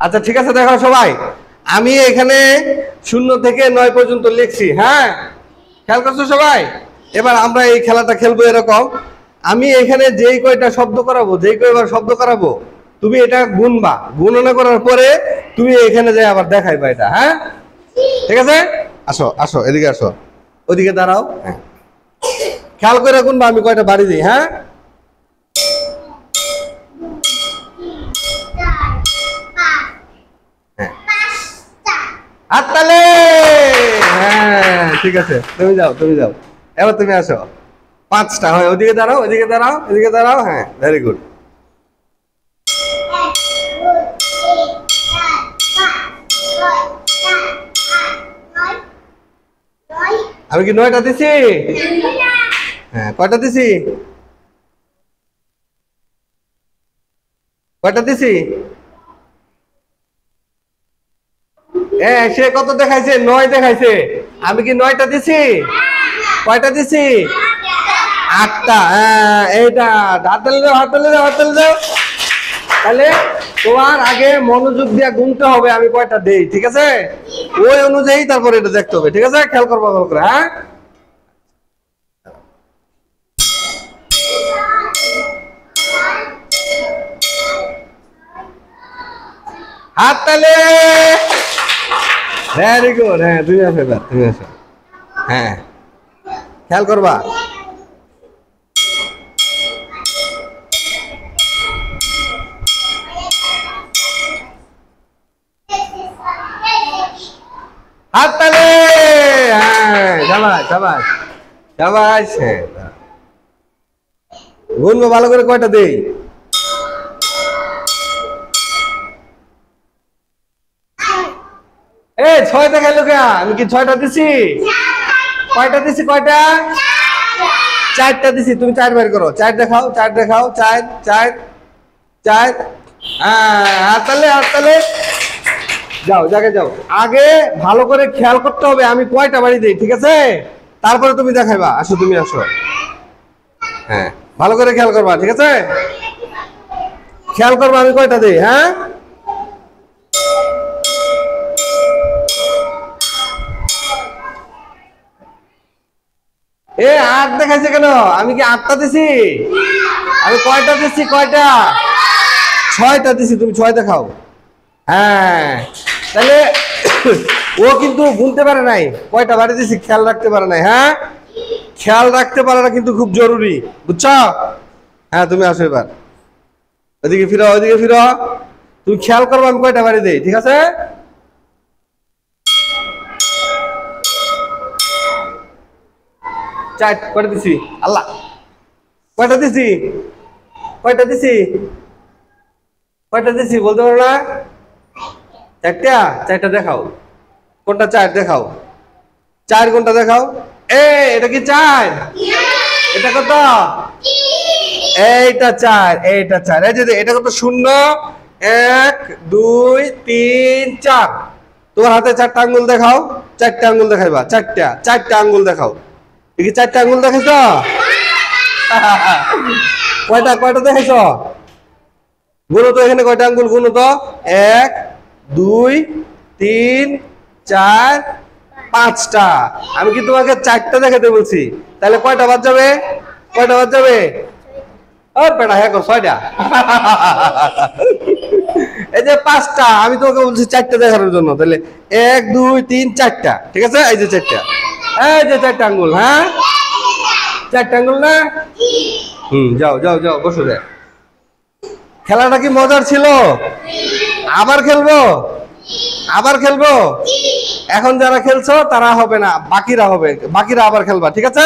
আচ্ছা ঠিক আছে, দেখো সবাই, আমি এখানে 0 থেকে 9 পর্যন্ত লিখছি। হ্যাঁ, খেয়াল করছো সবাই? এবার আমরা এই খেলাটা খেলবো এরকম, আমি এখানে যেই কয়টা শব্দ করাবো, যেই কয়বার শব্দ করাবো, তুমি এটা গুনবা, গণনা করার পরে তুমি এখানে যাই আবার দেখাইবা এটা। হ্যাঁ, ঠিক আছে? আসো আসো, এদিকে আসো, ওদিকে দাঁড়াও। হ্যাঁ, খেয়াল করে গুনবা আমি কয়টা বাড়ি দিই। হ্যাঁ, হাততালি। হ্যাঁ ঠিক আছে, তুমি যাও, তুমি যাও, এবার তুমি আসো। 5টা হয়, ওদিকে দাঁড়াও, ওদিকে দাঁড়াও, এদিকে দাঁড়াও। হ্যাঁ, ভেরি গুড। আমি কি 9টা দিছি? হ্যাঁ, কয়টা দিছি? কয়টা দিছি? সে কত দেখাইছে? 9 দেখাইছে। আমি কি 9টা দিছি? কয়টা দিছি? 8টা। হ্যাঁ, এইটা হাততালি দাও, হাততালি দাও, হাততালি দাও। তাহলে তোমার আগে মনোযোগ দিয়ে গুনতে হবে আমি কয়টা দেই, ঠিক আছে? ওই অনুযায়ী তারপরে এটা দেখতে হবে, ঠিক আছে? খেয়াল করবো ভালো করে। হ্যাঁ, হাততালি। Very good. হ্যাঁ, তুমি আসো, এবার তুমি আসো। হ্যাঁ, খেয়াল করবা। হাততালি। হ্যাঁ, শাবাশ শাবাশ শাবাশ। হ্যাঁ, গুনবো ভালো করে, কয়টা দেই? এ 6 দেখাইলো কে? আমি কি 6টা দিছি? কয়টা দিছি? কয়টা? 4টা দিছি। তুমি 4 বের করো, 4 দেখাও, 4 দেখাও, 4 4 4। হ্যাঁ, হাততালি হাততালি। যাও, জায়গায় যাও। আগে ভালো করে খেয়াল করতে হবে আমি কয়টা বাড়ি দিই, ঠিক আছে? তারপরে তুমি দেখাইবা। আসো, তুমি আসো। হ্যাঁ, ভালো করে খেয়াল করবা, ঠিক আছে? খেয়াল করবা আমি কয়টা দিই। হ্যাঁ, এ 8 দেখাইছে কেন? আমি কি 8টা দিছি? আমি কয়টা দিছি? কয়টা? 6টা দিছি। তুমি 6 দেখাও। হ্যাঁ, তাহলে ও কিন্তু গুনতে পারে নাই কয়টা বাড়ি দিছি, খেয়াল রাখতে পারে নাই। হ্যাঁ, খেয়াল রাখতে পারাটা কিন্তু খুব জরুরি, বুঝছো? হ্যাঁ, তুমি আসো এবার, ওইদিকে ফিরো, ওইদিকে ফিরো। তুমি খেয়াল করবো আমি কয়টা বাড়ি দিই, ঠিক আছে? চার। কয়টা দিছি? আল্লাহ, কয়টা দিছি? কয়টা দিছি? কয়টা দিছি বলতে পারো না? 4টা। 4টা দেখাও। কোনটা 4 দেখাও? 4 কোনটা দেখাও? এটা কি 4? এটা কত? এইটা 4, এইটা 4। এই যে এটা কত? 0 1 2 3 4। তোমার হাতে 4টা আঙ্গুল দেখাও। 4টা আঙ্গুল দেখাইবা। 4টা আঙ্গুল দেখাও। কি 4টা আঙ্গুল দেখাইছো? কয়টা কয়টা দেখাইছো? গুনো তো, এখানে কয়টা আঙ্গুল গুনো তো? 1 2 3 4 5টা। আমি কি তোমাকে 4টা দেখাতে বলছি? তাহলে কয়টা বাদ যাবে? কয়টা বাদ যাবে? ও বেটা, হ্যাঁ 6টা। এই যে 5টা, আমি তোমাকে বলছি 4টা দেখানোর জন্য। তাহলে 1 2 3 4টা, ঠিক আছে? এই যে 4টা, এই যে 4টা আঙ্গুল। হ্যাঁ, 4টা আঙ্গুল না? যাও যাও যাও, বসো। দে, খেলাটা কি মজার ছিল? আবার খেলবো? আবার খেলবো? এখন যারা খেলছো তারা হবে না, বাকিরা হবে, বাকিরা আবার খেলবা, ঠিক আছে?